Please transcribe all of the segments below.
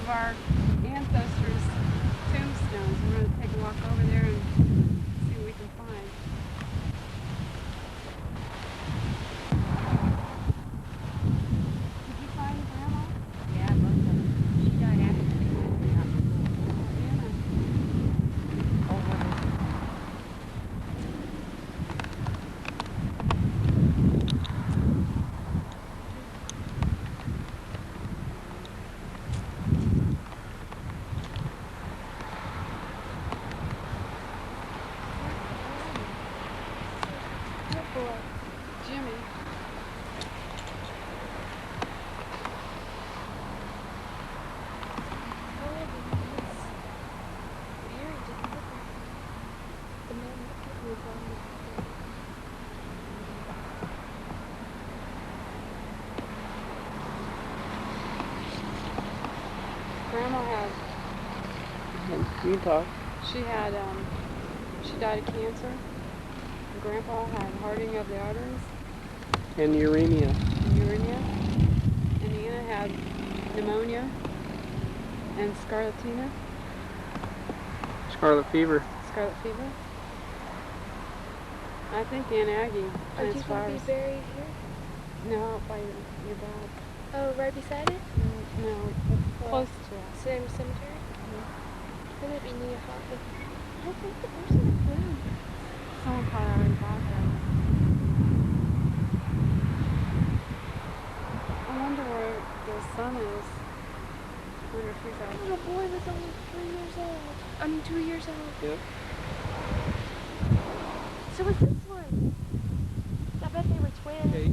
of our ancestors' tombstones. We're going to take a walk over there and see what we can find. Did you find Grandma? Yeah, both of them. She died after the twins got Jimmy. Grandma had. You talk. She had. She died of cancer. Grandpa had hardening of the arteries. And uremia. And Anna had pneumonia and scarlatina. Scarlet fever. I think Aunt Aggie Are you has going to be virus. buried here? No, out by your dad. Oh, right beside it? No, close to us. Same cemetery? That might be near Hoppy. I think the person did. Someone probably already bought that. I wonder where the son is. I wonder if he's out. Little boy was only 3 years old. 2 years old. Yep. So was this one. I bet they were twins. Okay,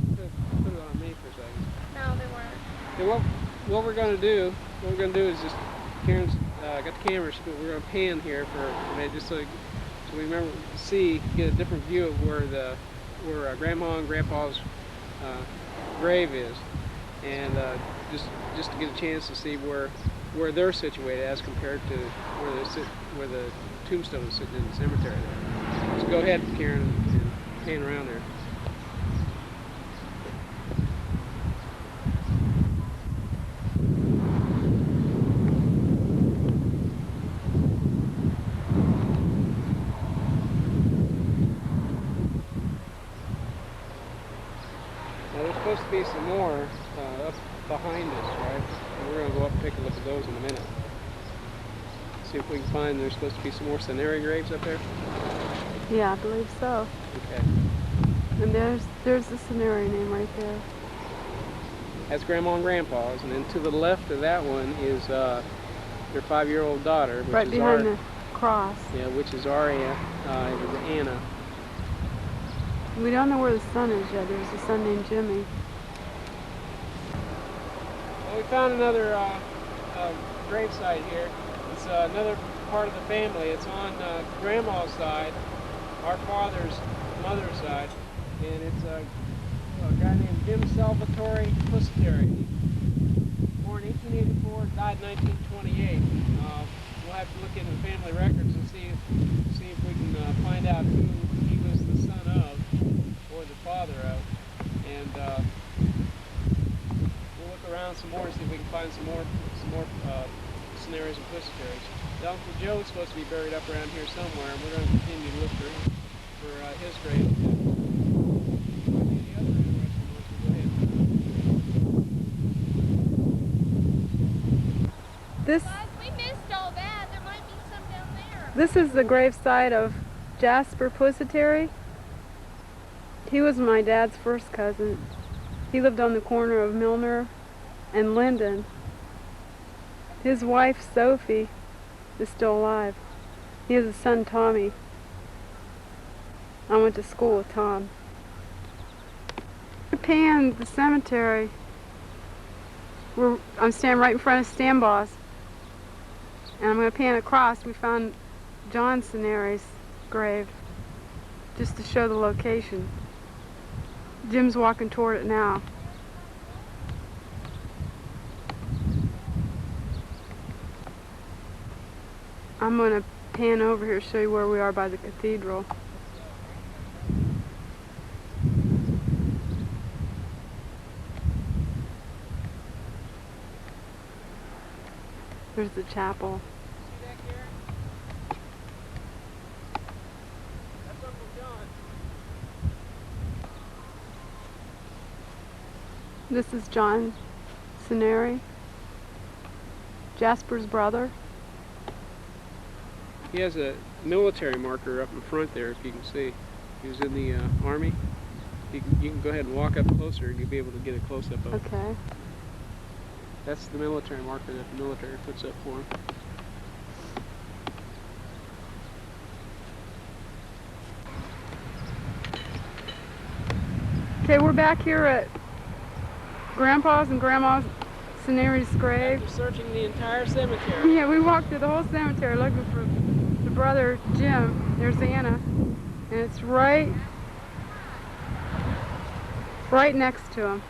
put it on me for a second. No, they weren't. Okay, what we're going to do, is just, Karen's got the camera, but we're going to pan here for a minute, just so we remember to get a different view of where Grandma and Grandpa's grave is, and just to get a chance to see where they're situated as compared to where the tombstone is sitting in the cemetery there. So go ahead, Karen, and pan around there. Supposed to be some more up behind us, right? And we're going to go up and take a look at those in a minute. See if we can find there's supposed to be some more Sineri graves up there. Yeah, I believe so. Okay. And there's the Sineri name right there. That's Grandma and Grandpa's, and then to the left of that one is their 5-year-old daughter, which right is behind the cross. Yeah, which is our aunt, it was Anna. We don't know where the son is yet. There's a son named Jimmy. Well, we found another gravesite here. It's another part of the family. It's on Grandma's side, our mother's side, and it's a guy named Jim Salvatore Pusateri. Born 1884, died 1928. We'll have to look into the family records and see if we can find out who he was the son of or the father of, and we'll look around some more and see if we can find some more Sineris and Pusateris. Uncle Joe's supposed to be buried up around here somewhere, and we're going to continue to look for his grave too. Any other interesting ones? Go ahead. This. Guys, we missed all that. There might be some down there. This is the gravesite of Jasper Pusateri. He was my dad's first cousin. He lived on the corner of Milner and Linden. His wife, Sophie, is still alive. He has a son, Tommy. I went to school with Tom. I panned the cemetery. I'm standing right in front of Stanbaugh's. And I'm going to pan across. We found John Sineri's grave, just to show the location. Jim's walking toward it now. I'm going to pan over here, show you where we are by the cathedral. There's the chapel. See that, Karen? That's Uncle John. This is John Sineri, Jasper's brother. He has a military marker up in front there, if you can see. He was in the Army. You can go ahead and walk up closer and you'll be able to get a close-up of it. Okay. That's the military marker that the military puts up for him. Okay, we're back here at Grandpa's and Grandma's Sineri's grave. After searching the entire cemetery. Yeah, we walked through the whole cemetery looking for the brother Jim. There's Anna, and it's right next to him,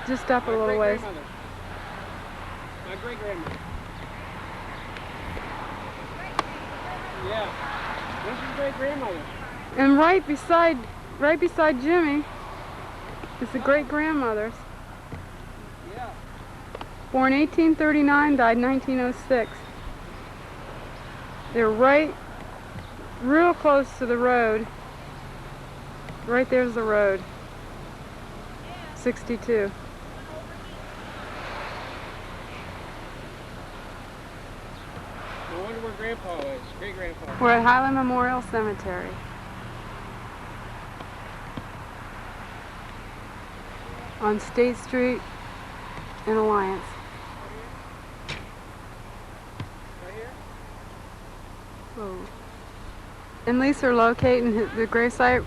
just up a My little ways. great-grandmother. My great-grandmother. Yeah. This is great-grandmother. And right beside Jimmy is the great-grandmother's. Yeah. Born 1839, died 1906. They're real close to the road. Right there's the road. 62. I wonder where Grandpa is. Great-grandpa. We're at Highland Memorial Cemetery. On State Street in Alliance. Right here? Whoa. And Lisa are locating the gravesite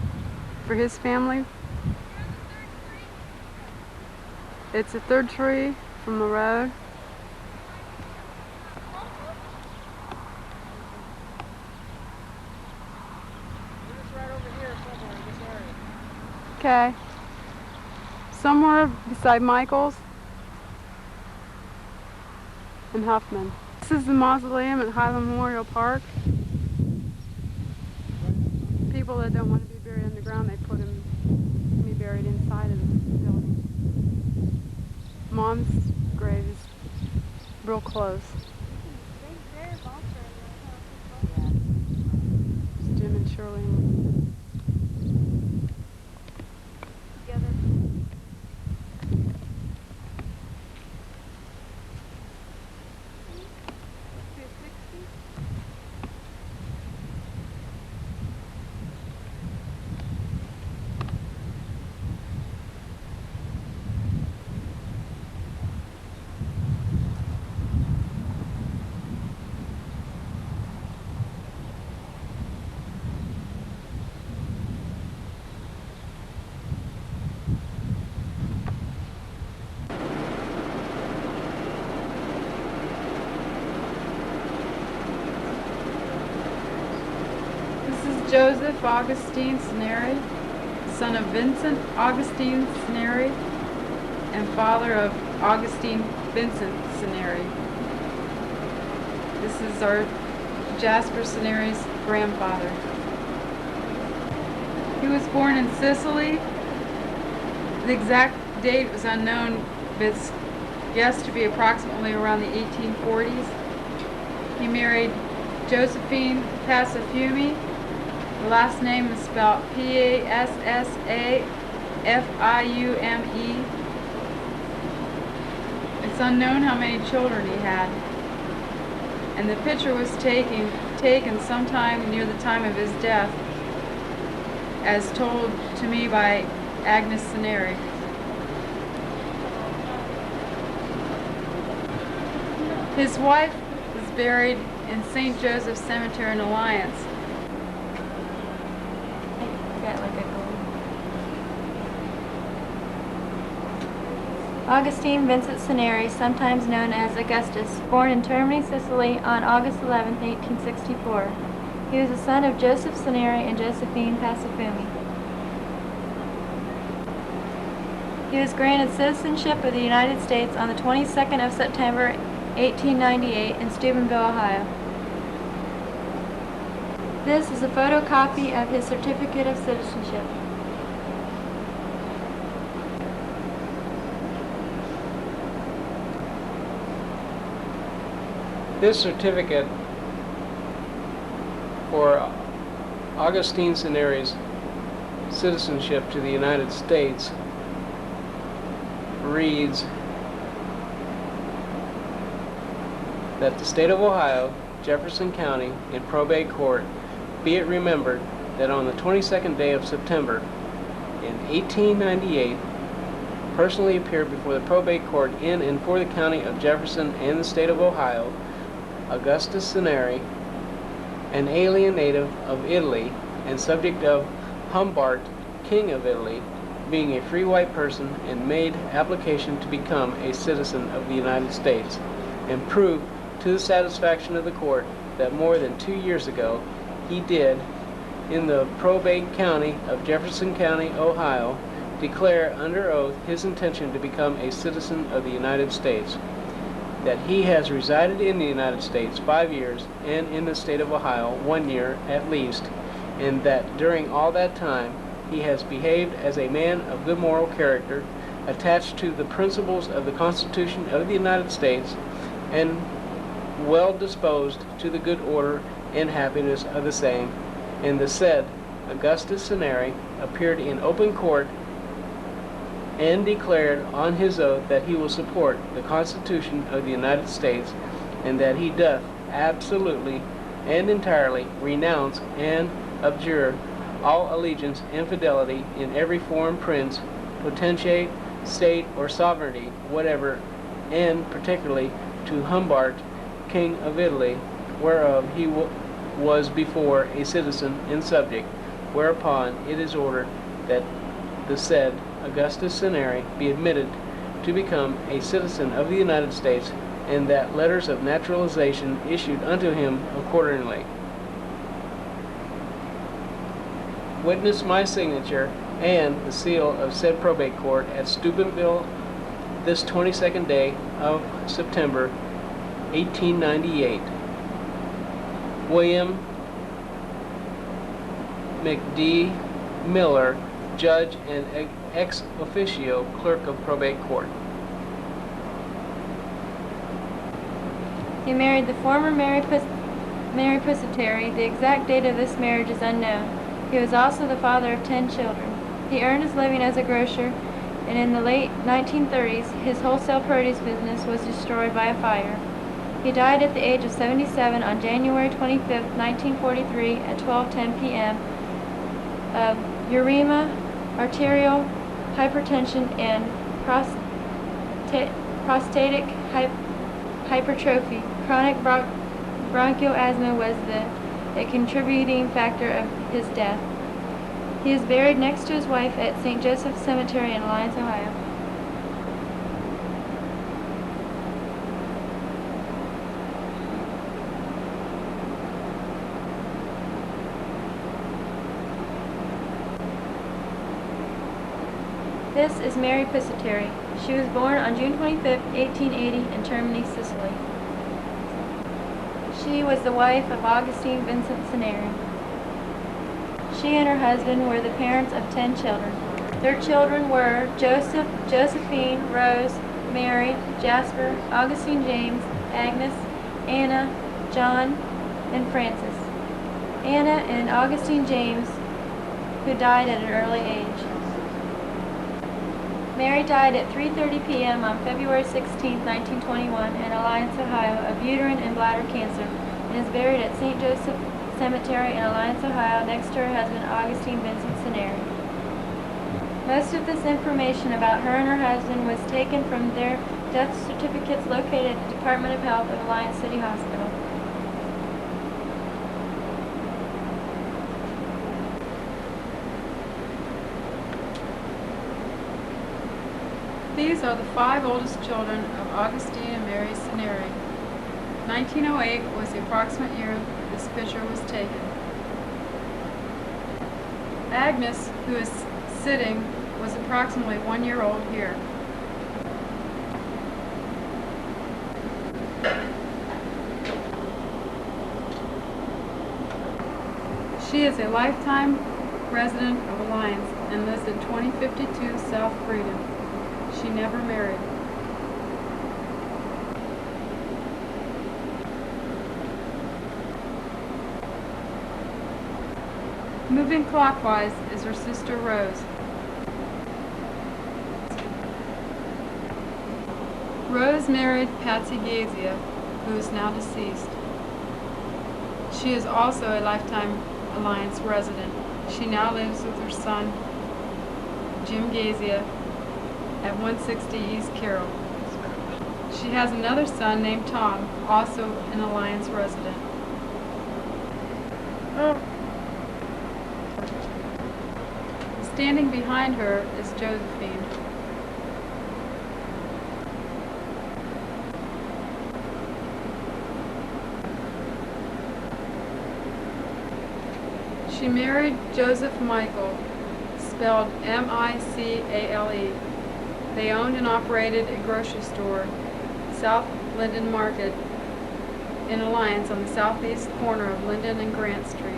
for his family. It's a third tree from the road. We're just right over here somewhere in this area. Okay. Somewhere beside Michael's and Huffman. This is the mausoleum at Highland Memorial Park. People that don't want to be buried underground, they put them to be buried inside of the building. Mom's grave is real close. It's Jim and Shirley. Together. Joseph Augustine Sineri, son of Vincent Augustine Sineri, and father of Augustine Vincent Sineri. This is our Jasper Sineri's grandfather. He was born in Sicily. The exact date was unknown, but it's guessed to be approximately around the 1840s. He married Josephine Passafiume. The last name is spelled Passafiume. It's unknown how many children he had. And the picture was taken sometime near the time of his death, as told to me by Agnes Sineri. His wife was buried in St. Joseph's Cemetery in Alliance. Augustine Vincent Sineri, sometimes known as Augustus, born in Termini, Sicily on August 11, 1864. He was the son of Joseph Sineri and Josephine Passafiume. He was granted citizenship of the United States on the 22nd of September, 1898 in Steubenville, Ohio. This is a photocopy of his certificate of citizenship. This certificate for Augustine Sineri's citizenship to the United States reads that the state of Ohio, Jefferson County, in probate court, be it remembered that on the 22nd day of September in 1898, personally appeared before the probate court in and for the county of Jefferson and the state of Ohio, Augustus Sineri, an alien native of Italy and subject of Humbart, king of Italy, being a free white person, and made application to become a citizen of the United States, and proved to the satisfaction of the court that more than 2 years ago he did, in the probate county of Jefferson County, Ohio, declare under oath his intention to become a citizen of the United States, that he has resided in the United States 5 years and in the state of Ohio 1 year at least, and that during all that time he has behaved as a man of good moral character, attached to the principles of the Constitution of the United States, and well disposed to the good order and happiness of the same, and the said Augustus Sineri appeared in open court and declared on his oath that he will support the Constitution of the United States, and that he doth absolutely and entirely renounce and abjure all allegiance and fidelity in every foreign prince, potentate, state, or sovereignty whatever, and particularly to Humbart, king of Italy, whereof he was before a citizen and subject, whereupon it is ordered that the said Augustus Sineri be admitted to become a citizen of the United States, and that letters of naturalization issued unto him accordingly. Witness my signature and the seal of said probate court at Steubenville this 22nd day of September 1898. William McD. Miller, Judge and ex officio Clerk of Probate Court. He married the former Mary Pusateri. The exact date of this marriage is unknown. He was also the father of 10 children. He earned his living as a grocer, and in the late 1930s, his wholesale produce business was destroyed by a fire. He died at the age of 77 on January 25, 1943 at 12:10 p.m. of uremia, arterial hypertension, and prostatic hypertrophy. Chronic bronchial asthma was a contributing factor of his death. He is buried next to his wife at St. Joseph's Cemetery in Alliance, Ohio. This is Mary Pusateri. She was born on June 25, 1880 in Termini, Sicily. She was the wife of Augustine Vincent Sineri. She and her husband were the parents of 10 children. Their children were Joseph, Josephine, Rose, Mary, Jasper, Augustine James, Agnes, Anna, John, and Francis. Anna and Augustine James, who died at an early age. Mary died at 3:30 p.m. on February 16, 1921 in Alliance, Ohio, of uterine and bladder cancer, and is buried at St. Joseph Cemetery in Alliance, Ohio, next to her husband, Augustine Vincent Sineri. Most of this information about her and her husband was taken from their death certificates located at the Department of Health of Alliance City Hospital. These are the 5 oldest children of Augustine and Mary Sineri. 1908 was the approximate year this picture was taken. Agnes, who is sitting, was approximately 1 year old here. She is a lifetime resident of Alliance and lives at 2052 South Freedom. She never married. Moving clockwise is her sister Rose. Rose married Patsy Gazia, who is now deceased. She is also a Lifetime Alliance resident. She now lives with her son, Jim Gazia, at 160 East Carroll. She has another son named Tom, also an Alliance resident. Standing behind her is Josephine. She married Joseph Michael, spelled M-I-C-A-L-E. They owned and operated a grocery store, South Linden Market, in Alliance on the southeast corner of Linden and Grant Street.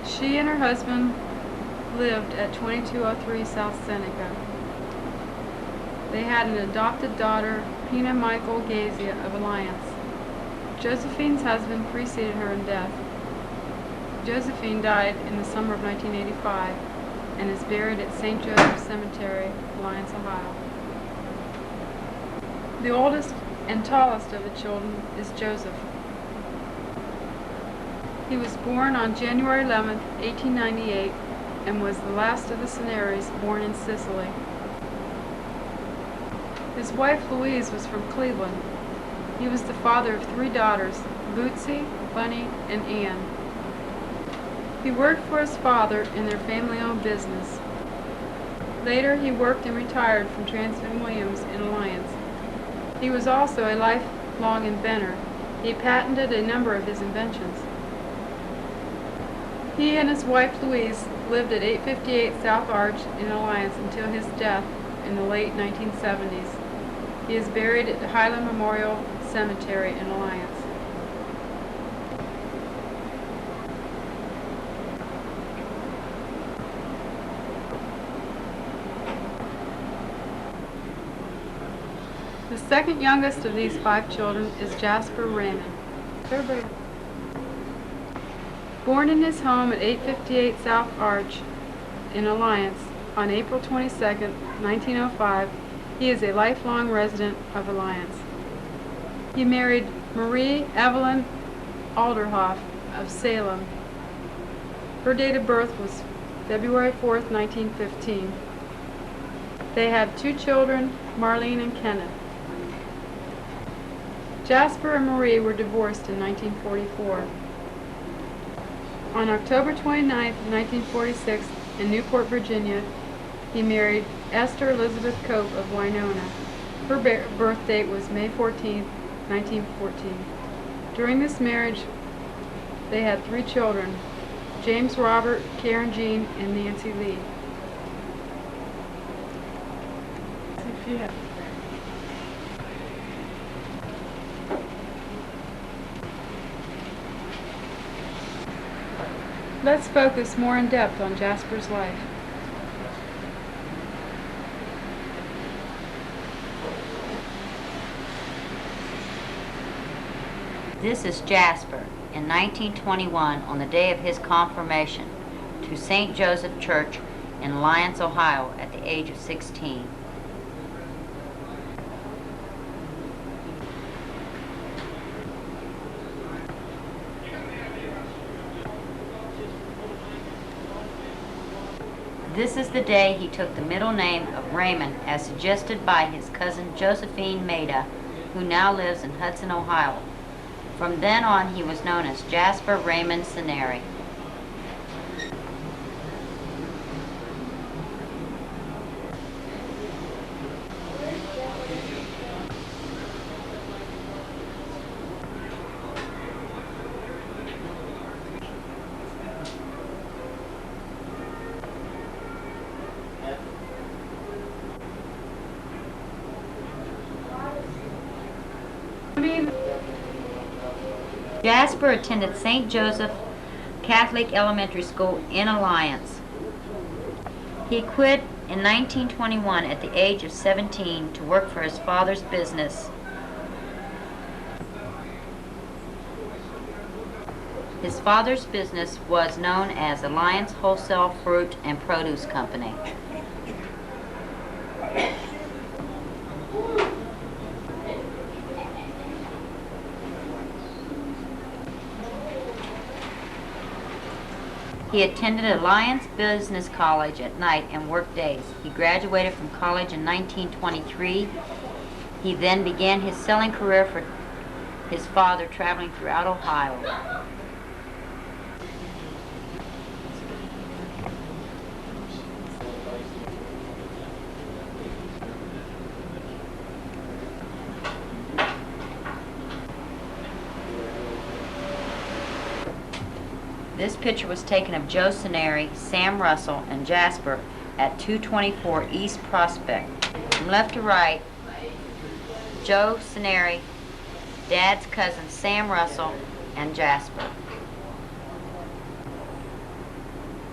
She and her husband lived at 2203 South Seneca. They had an adopted daughter, Pina Michael Gazia of Alliance. Josephine's husband preceded her in death. Josephine died in the summer of 1985 and is buried at St. Joseph's Cemetery, Alliance, Ohio. The oldest and tallest of the children is Joseph. He was born on January 11, 1898, and was the last of the Sineris born in Sicily. His wife Louise was from Cleveland. He was the father of 3 daughters, Bootsy, Bunny, and Ann. He worked for his father in their family-owned business. Later, he worked and retired from Transvan Williams in Alliance. He was also a lifelong inventor. He patented a number of his inventions. He and his wife Louise lived at 858 South Arch in Alliance until his death in the late 1970s. He is buried at the Highland Memorial Cemetery in Alliance. The second youngest of these 5 children is Jasper Raymond. Born in his home at 858 South Arch in Alliance on April 22, 1905, he is a lifelong resident of Alliance. He married Marie Evelyn Alderhoff of Salem. Her date of birth was February 4, 1915. They had 2 children, Marlene and Kenneth. Jasper and Marie were divorced in 1944. On October 29, 1946, in Newport, Virginia, he married Esther Elizabeth Cope of Winona. Her birth date was May 14, 1914. During this marriage, they had 3 children, James Robert, Karen Jean, and Nancy Lee. Let's focus more in depth on Jasper's life. This is Jasper in 1921 on the day of his confirmation to St. Joseph Church in Alliance, Ohio at the age of 16. This is the day he took the middle name of Raymond as suggested by his cousin Josephine Maida, who now lives in Hudson, Ohio. From then on, he was known as Jasper Raymond Sineri. Jasper attended St. Joseph Catholic Elementary School in Alliance. He quit in 1921 at the age of 17 to work for his father's business. His father's business was known as Alliance Wholesale Fruit and Produce Company. He attended Alliance Business College at night and worked days. He graduated from college in 1923. He then began his selling career for his father, traveling throughout Ohio. This picture was taken of Joe Sineri, Sam Russell, and Jasper at 224 East Prospect. From left to right, Joe Sineri, Dad's cousin Sam Russell, and Jasper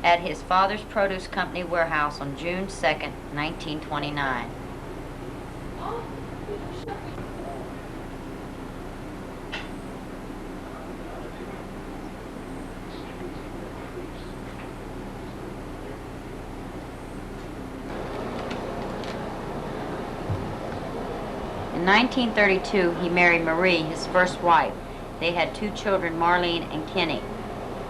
at his father's produce company warehouse on June 2nd, 1929. In 1932, he married Marie, his first wife. They had 2 children, Marlene and Kenny.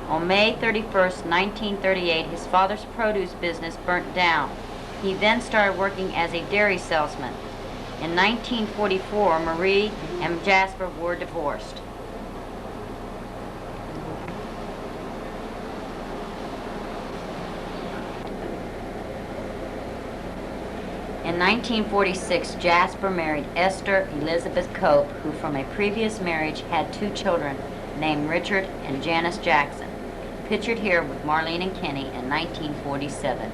On May 31st, 1938, his father's produce business burnt down. He then started working as a dairy salesman. In 1944, Marie and Jasper were divorced. In 1946, Jasper married Esther Elizabeth Cope, who from a previous marriage had 2 children named Richard and Janice Jackson. Pictured here with Marlene and Kenny in 1947.